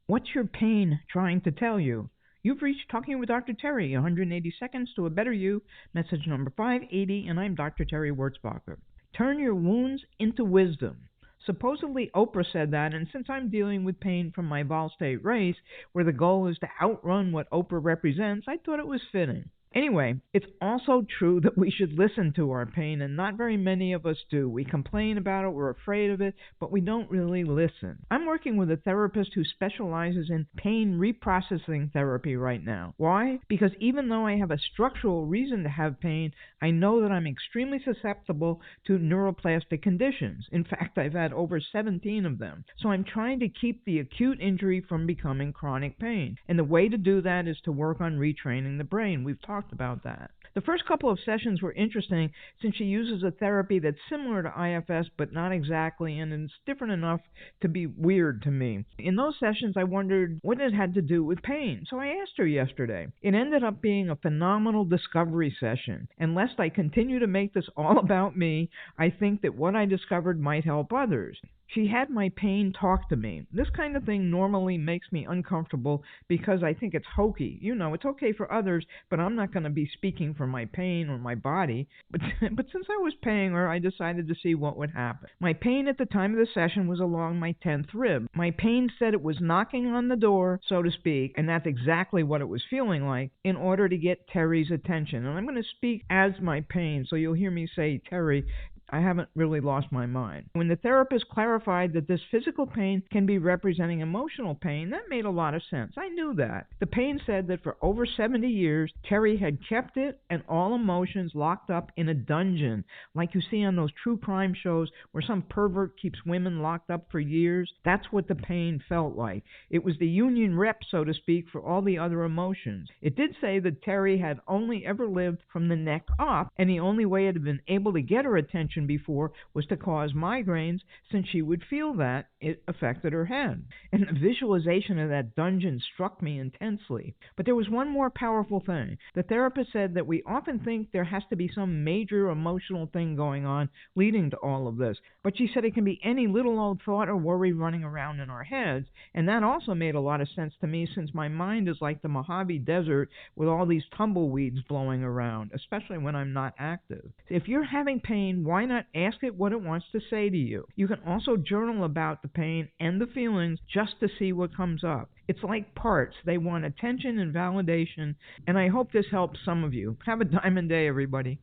What's your pain trying to tell you? You've reached Talking with Dr. Terry, 180 Seconds to a Better You, message number 580, and I'm Dr. Terry Wurzbacher. Turn your wounds into wisdom. Supposedly, Oprah said that, and since I'm dealing with pain from my Vol State race, where the goal is to outrun what Oprah represents, I thought it was fitting. Anyway, it's also true that we should listen to our pain, and not very many of us do. We complain about it, we're afraid of it, but we don't really listen. I'm working with a therapist who specializes in pain reprocessing therapy right now. Why? Because even though I have a structural reason to have pain, I know that I'm extremely susceptible to neuroplastic conditions. In fact, I've had over 17 of them. So I'm trying to keep the acute injury from becoming chronic pain. And the way to do that is to work on retraining the brain. We've talked about that. The first couple of sessions were interesting since she uses a therapy that's similar to IFS but not exactly, and it's different enough to be weird to me. In those sessions, I wondered what it had to do with pain, so I asked her yesterday. It ended up being a phenomenal discovery session, and lest I continue to make this all about me, I think that what I discovered might help others. She had my pain talk to me. This kind of thing normally makes me uncomfortable because I think it's hokey. You know, it's okay for others, but I'm not going to be speaking for my pain or my body. But since I was paying her, I decided to see what would happen. My pain at the time of the session was along my 10th rib. My pain said it was knocking on the door, so to speak, and that's exactly what it was feeling like, in order to get Terry's attention. And I'm going to speak as my pain, so you'll hear me say Terry. I haven't really lost my mind. When the therapist clarified that this physical pain can be representing emotional pain, that made a lot of sense. I knew that. The pain said that for over 70 years, Terry had kept it and all emotions locked up in a dungeon, like you see on those true crime shows where some pervert keeps women locked up for years. That's what the pain felt like. It was the union rep, so to speak, for all the other emotions. It did say that Terry had only ever lived from the neck up, and the only way it had been able to get her attention before was to cause migraines, since she would feel that it affected her head. And the visualization of that dungeon struck me intensely. But there was one more powerful thing. The therapist said that we often think there has to be some major emotional thing going on leading to all of this. But she said it can be any little old thought or worry running around in our heads. And that also made a lot of sense to me, since my mind is like the Mojave Desert with all these tumbleweeds blowing around, especially when I'm not active. If you're having pain, why not ask it what it wants to say to you? You can also journal about the pain and the feelings just to see what comes up. It's like parts. They want attention and validation, and I hope this helps some of you. Have a diamond day, everybody.